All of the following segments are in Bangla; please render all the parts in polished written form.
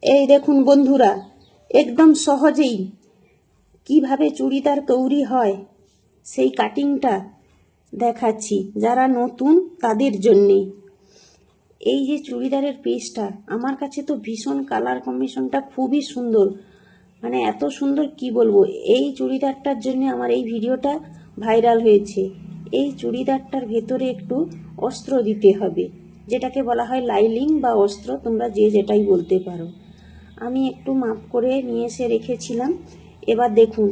এই দেখুন বন্ধুরা, একদম সহজেই কিভাবে চুড়িদার তৈরি হয় সেই কাটিংটা দেখাচ্ছি যারা নতুন তাদের জন্যে। এই যে চুড়িদারের পিসটা, আমার কাছে তো ভীষণ কালার কম্বিনেশনটা খুবই সুন্দর, মানে এত সুন্দর কি বলবো। এই চুড়িদারটার জন্য আমার এই ভিডিওটা ভাইরাল হয়েছে। এই চুড়িদারটার ভেতরে একটু অস্ত্র দিতে হবে, যেটাকে বলা হয় লাইলিং বা অস্ত্র, তোমরা যে যেটাই বলতে পারো। আমি একটু মাপ করে নিয়ে এসে রেখেছিলাম। এবার দেখুন,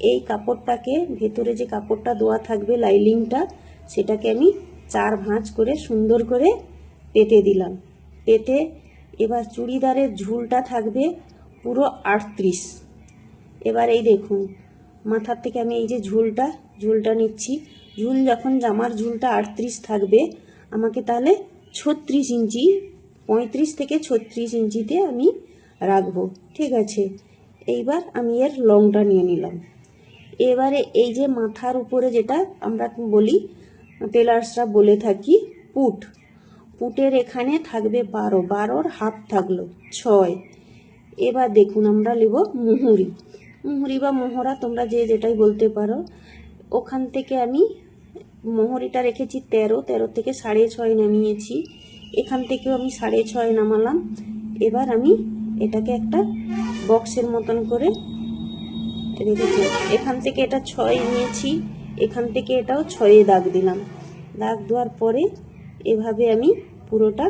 এই কাপড়টাকে, ভেতরে যে কাপড়টা দেওয়া থাকবে লাইলিংটা, সেটাকে আমি 4 ভাঁজ করে সুন্দর করে পেতে দিলাম। পেতে এবার চুড়িদারের ঝুলটা থাকবে পুরো 38। এবার এই দেখুন, মাথার থেকে আমি এই যে ঝুলটা নিচ্ছি। ঝুল যখন জামার ঝুলটা 38 থাকবে, আমাকে তাহলে 36 ইঞ্চি, 35 থেকে 36 ইঞ্চিতে আমি রাখবো। ঠিক আছে, এইবার আমি এর লংটা নিয়ে নিলাম। এবারে এই যে মাথার উপরে যেটা আমরা বলি, টেলার্সরা বলে থাকি পুটের এখানে থাকবে 12, 12-র হাফ থাকলো 6। এবার দেখুন, আমরা নেব মুহুরি বা মোহরা, তোমরা যে যেটাই বলতে পারো। ওখান থেকে আমি মোহরিটা রেখেছি 13, 13 থেকে 6.5 নামিয়েছি। এখান থেকেও আমি 6.5 নামালাম। এবার আমি এটাকে একটা বক্সের মতন করে রেখেছি। এখান থেকে এটা 6 নিয়েছি, এখান থেকে এটাও 6 দাগ দিলাম। দাগ দেওয়ার পরে এভাবে আমি পুরোটা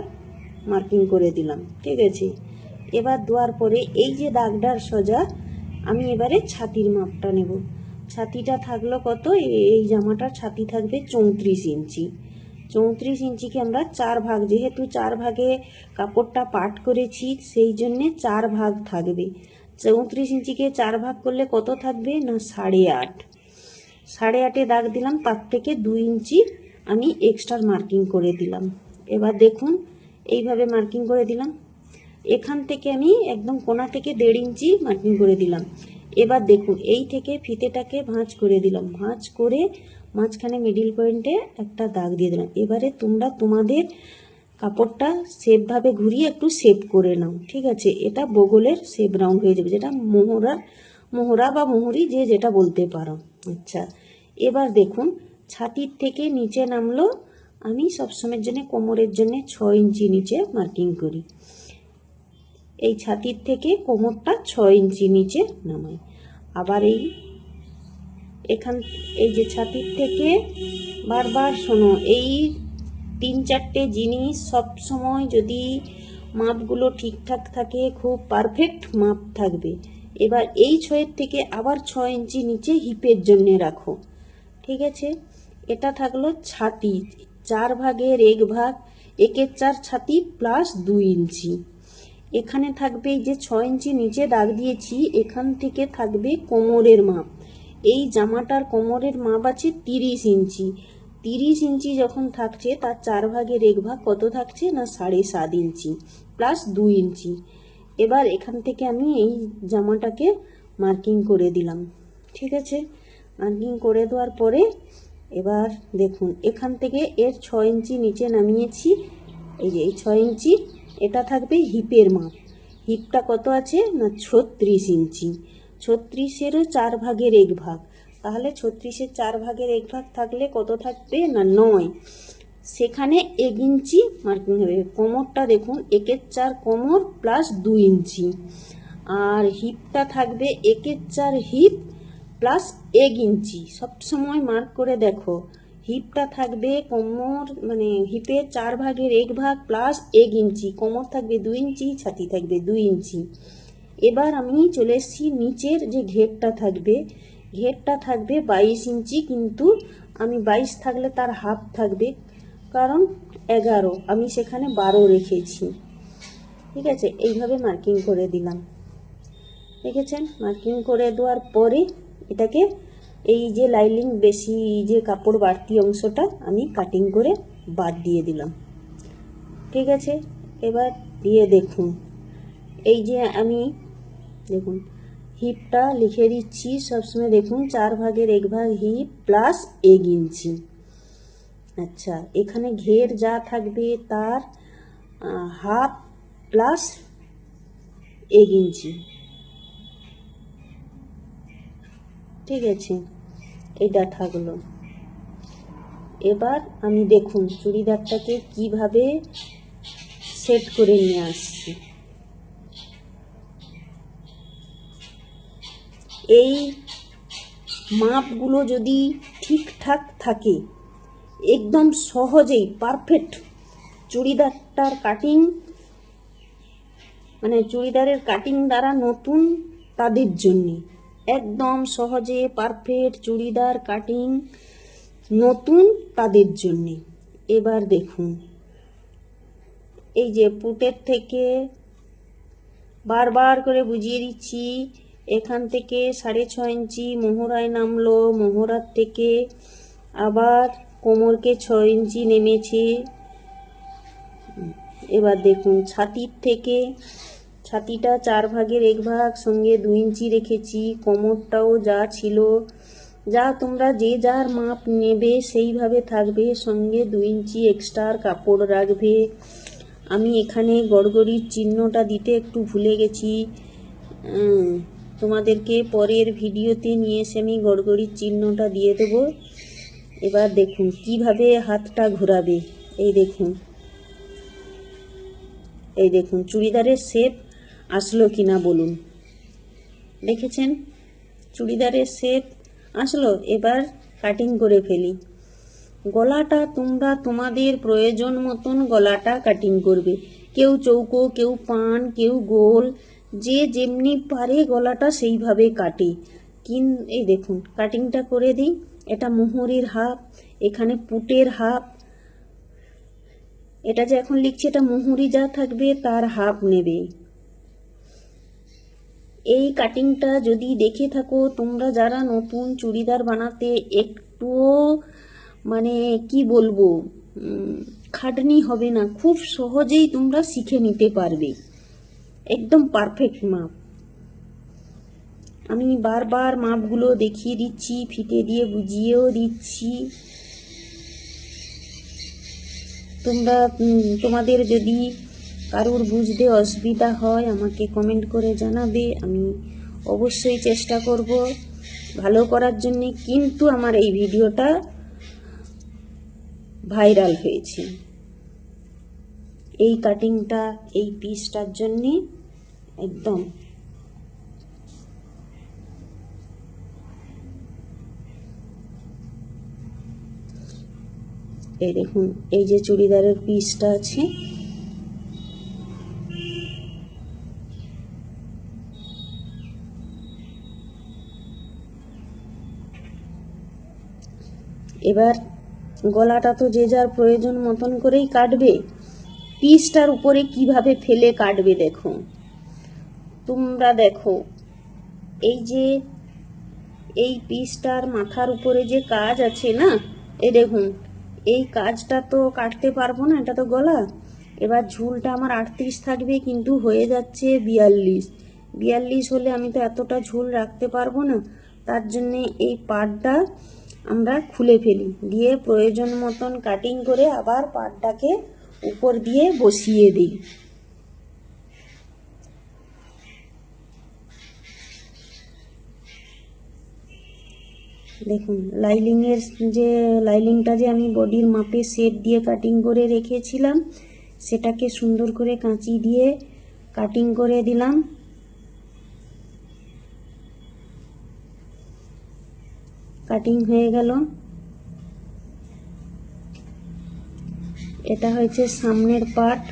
মার্কিং করে দিলাম। ঠিক আছে, এবার দেওয়ার পরে এই যে দাগটার সোজা আমি এবারে ছাতির মাপটা নেব। ছাতিটা থাকলো কত, এই জামাটার ছাতি থাকবে 34 ইঞ্চি। 34 ইঞ্চিকে আমরা 4 ভাগ, যেহেতু 4 ভাগে কাপড়টা পাট করেছি, সেই জন্যে 4 ভাগ থাকবে। 34 ইঞ্চিকে 4 ভাগ করলে কত থাকবে না 8.5। 8.5-এ দাগ দিলাম, তার থেকে 2 ইঞ্চি আমি এক্সট্রা মার্কিং করে দিলাম। এবার দেখুন, এইভাবে মার্কিং করে দিলাম। এখান থেকে আমি একদম কোণা থেকে 1.5 ইঞ্চি মার্কিং করে দিলাম। এবার দেখুন, এই থেকে ফিতেটাকে ভাঁজ করে দিলাম। ভাঁজ করে মাঝখানে মিডিল পয়েন্টে একটা দাগ দিয়ে দিলাম। এবারে তোমরা তোমাদের কাপড়টা শেপভাবে ঘুরিয়ে একটু শেপ করে নাও। ঠিক আছে, এটা বগলের শেপ রাউন্ড হয়ে যাবে, যেটা মোহরা বা মোহরি, যে যেটা বলতে পারো। আচ্ছা, এবার দেখুন, ছাতির থেকে নিচে নামলো। আমি সবসময়ের জন্য কোমরের জন্য 6 ইঞ্চি নিচে মার্কিং করি। এই ছাতির থেকে কোমরটা 6 ইঞ্চি নিচে নামাই। আবার এই যে ছাতির থেকে, বারবার শোনো, এই 3-4টে জিনিস সব সময় যদি মাপগুলো ঠিকঠাক থাকে, খুব পারফেক্ট মাপ থাকবে। এবার এই 6-এর থেকে আবার 6 ইঞ্চি নিচে হিপের জন্য রাখো। ঠিক আছে, এটা থাকলো ছাতি, 4 ভাগের 1 ভাগ, 1/4 ছাতি প্লাস 2 ইঞ্চি। এখানে থাকবে এই যে 6 ইঞ্চি নিচে দাগ দিয়েছি, এখান থেকে থাকবে কোমরের মাপ। এই জামাটার কোমরের মাপ আছে 30 ইঞ্চি। 30 ইঞ্চি যখন থাকছে, তার 4 ভাগের 1 ভাগ কত থাকছে না 7.5 ইঞ্চি প্লাস 2 ইঞ্চি। এবার এখান থেকে আমি এই জামাটাকে মার্কিং করে দিলাম। ঠিক আছে, মার্কিং করে দেওয়ার পরে এবার দেখুন, এখান থেকে এর 6 ইঞ্চি নিচে নামিয়েছি। এই যে এই 6 ইঞ্চি, এটা থাকবে হিপের মাপ। হিপটা কত আছে না 36 ইঞ্চি। 36-এরও 4 ভাগের 1 ভাগ, তাহলে 36-এর 4 ভাগের 1 ভাগ থাকলে কত থাকবে না 9। সেখানে 1 ইঞ্চি মার্কিং হবে। কোমরটা দেখুন, 1/4 কোমর প্লাস 2 ইঞ্চি। আর হিপটা থাকবে 1/4 হিপ প্লাস 1 ইঞ্চি। সবসময় মার্ক করে দেখো, হিপটা থাকবে কোমর, মানে হিপের 4 ভাগের 1 ভাগ প্লাস 1 ইঞ্চি। কোমর থাকবে 2 ইঞ্চি, ছাতি থাকবে 2 ইঞ্চি। এবার আমি চলে এসেছি নিচের যে ঘেরটা থাকবে, ঘেরটা থাকবে 22 ইঞ্চি, কিন্তু আমি 22 থাকলে তার হাফ থাকবে, কারণ 11, আমি সেখানে 12 রেখেছি। ঠিক আছে, এইভাবে মার্কিং করে দিলাম। দেখেছেন, মার্কিং করে দেওয়ার পরে এটাকে, এই যে লাইলিং বেশি যে কাপড় বাড়তি অংশটা আমি কাটিং করে বাদ দিয়ে দিলাম। ঠিক আছে, এবার দিয়ে দেখুন, এই যে আমি দেখুন হিপটা লিখে দিচ্ছি সবসময়। দেখুন, 4 ভাগের 1 ভাগ হিপ প্লাস 1 ইঞ্চি। আচ্ছা, এখানে ঘের যা থাকবে তার হাফ প্লাস 1 ইঞ্চি। ঠিক আছে, এটা থাকলো। এবার আমি দেখুন চুড়িদারটাকে কিভাবে সেট করে নিয়ে আসছি। এই মাপগুলো যদি ঠিকঠাক থাকে, একদম সহজেই পারফেক্ট চুড়িদারটার কাটিং, মানে চুড়িদারের কাটিং দ্বারা নতুন তাদের জন্যে একদম সহজে পারফেক্ট চুড়িদার কাটিং নতুন তাদের জন্যে। এবার দেখুন, এই যে পুটের থেকে বারবার করে বুঝিয়ে দিচ্ছি, এখান থেকে 6.5 ইঞ্চি মোহরায় নামলো, মোহরার থেকে আবার কোমরকে 6 ইঞ্চি নেমেছে। এবার দেখুন ছাতির থেকে, ছাতিটা 4 ভাগের 1 ভাগ, সঙ্গে 2 ইঞ্চি রেখেছি। কোমরটাও যা ছিল, যা তোমরা যে যার মাপ নেবে সেইভাবে থাকবে, সঙ্গে 2 ইঞ্চি এক্সট্রা কাপড় রাখবে। আমি এখানে গড়গড়ির চিহ্নটা দিতে একটু ভুলে গেছি, তোমাদেরকে পরের ভিডিওতে নিয়ে এসে আমি গড়গড়ির চিহ্নটা দিয়ে দেবো। এবার দেখুন কিভাবে হাতটা ঘোরাবে। এই দেখুন, এই দেখুন চুড়িদারের শেপ আসলো কিনা বলুন। দেখেছেন চুড়িদারের শেপ আসলো। এবার কাটিং করে ফেলি। গলাটা তোমরা তোমাদের প্রয়োজন মতন গলাটা কাটিং করবে। কেউ চৌকো, কেউ পান, কেউ গোল, যে যেমনি পারে গলাটা সেইভাবে কাটে। এই দেখুন কাটিংটা করে দিই। এটা মোহরির হাফ, এখানে পুটের হাফ। এটা যে এখন লিখছি এটা মোহরি যা থাকবে তার হাফ নেবে। এই কাটিংটা যদি দেখে থাকো তোমরা, যারা নতুন চুড়িদার বানাতে একটুও মানে কি বলবো খাটনি হবে না, খুব সহজেই তোমরা শিখে নিতে পারবে। একদম পারফেক্ট মাপ। আমি বারবার মাপগুলো দেখিয়ে দিচ্ছি, ফিতে দিয়ে বুঝিয়েও দিচ্ছি। তোমাদের যদি কারোর বুঝতে অসুবিধা হয় আমাকে কমেন্ট করে জানাবে, আমি অবশ্যই চেষ্টা করব ভালো করার জন্যে। কিন্তু আমার এই ভিডিওটা ভাইরাল হয়েছে এই কাটিংটা, এই পিসটার জন্যে। একদম এই দেখুন, এই যে চুড়িদারের পিসটা আছে, এবার গলাটা তো যে যার প্রয়োজন মতন করেই কাটবে। পিসটার উপরে কিভাবে ফেলে কাটবে দেখো তোমরা। দেখো এই যে এই পিসটার মাথার উপরে যে কাজ আছে না, এই দেখুন এই কাজটা তো কাটতে পারবো না, এটা তো গলা। এবার ঝুলটা আমার 38 থাকবে, কিন্তু হয়ে যাচ্ছে 42 হলে আমি তো এতটা ঝুল রাখতে পারবো না। তার জন্যে এই পাড়টা আমরা খুলে ফেলি, দিয়ে প্রয়োজন মতন কাটিং করে আবার পাড়টাকে উপর দিয়ে বসিয়ে দিই। দেখুন লাইনিংটা যে আমি বডির মাপে সেট দিয়ে কাটিং করে রেখেছিলাম, সেটাকে সুন্দর করে কাঁচি দিয়ে কাটিং করে দিলাম। কাটিং হয়ে গেল। এটা হয়েছে সামনের পার্ট।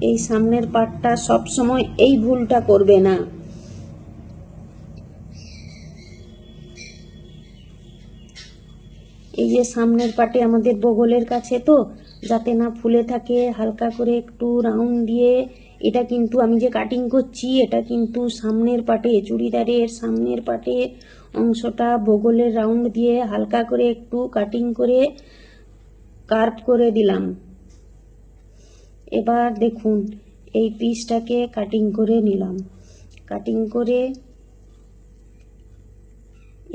এই সামনের পার্টটা সব সময় এই ভুলটা করবে না। এই যে সামনের পার্টে আমাদের বগলের কাছে তো যাতে না ফুলে থাকে, হালকা করে একটু রাউন্ড দিয়ে, এটা কিন্তু আমি যে কাটিং করছি এটা কিন্তু সামনের পার্টে, চুড়িদারের সামনের পার্টে অংশটা বগলের রাউন্ড দিয়ে হালকা করে একটু কাটিং করে কার্ভ করে দিলাম। এবার দেখুন এই পিসটাকে কাটিং করে নিলাম। কাটিং করে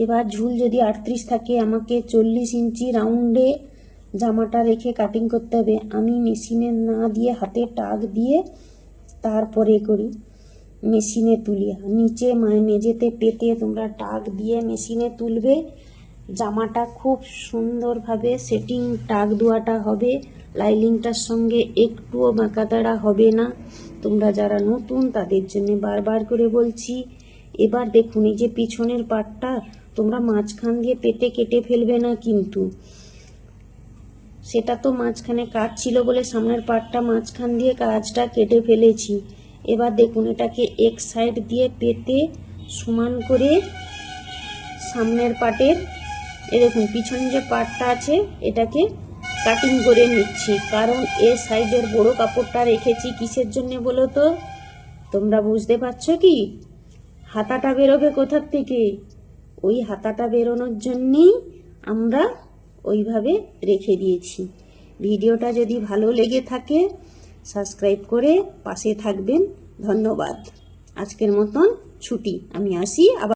এবার ঝুল যদি 38 থাকে আমাকে 40 ইঞ্চি রাউন্ডে জামাটা রেখে কাটিং করতে হবে। আমি মেশিনে না দিয়ে হাতে টাক দিয়ে তারপরে করি, মেশিনে তুলি। নিচে মেঝেতে পেতে তোমরা টাক দিয়ে মেশিনে তুলবে। জামাটা খুব সুন্দরভাবে সেটিং টাক দেওয়াটা হবে, লাইনিংটার সঙ্গে একটুও বাঁকাতাড়া হবে না। তোমরা যারা নতুন তাদের জন্য বারবার করে বলছি। এবার দেখুন, এই যে পিছনের পাটটা তোমরা মাঝখান দিয়ে পেতে কেটে ফেলবে না, কিন্তু সেটা তো মাঝখানে কাজ ছিল বলে সামনের পাটটা মাঝখান দিয়ে কাজটা কেটে ফেলেছি। এবার দেখুন, এটাকে এক সাইড দিয়ে পেতে সমান করে সামনের পাটের দেখুন পিছনে যে পাটটা আছে এটাকে কাটিং করে নিচ্ছি। কারণ এ সাইডের বড় কাপড়টা রেখেছি কিসের জন্য বলো তো? তোমরা বুঝতে পারছো কি? হাতাটা বেরোবে কোথার থেকে? ওই হাতাটা বেরোনোর জন্যেই আমরা ওইভাবে রেখে দিয়েছি। ভিডিওটা যদি ভালো লেগে থাকে সাবস্ক্রাইব করে পাশে থাকবেন। ধন্যবাদ। আজকের মতন ছুটি, আমি আসি আবার।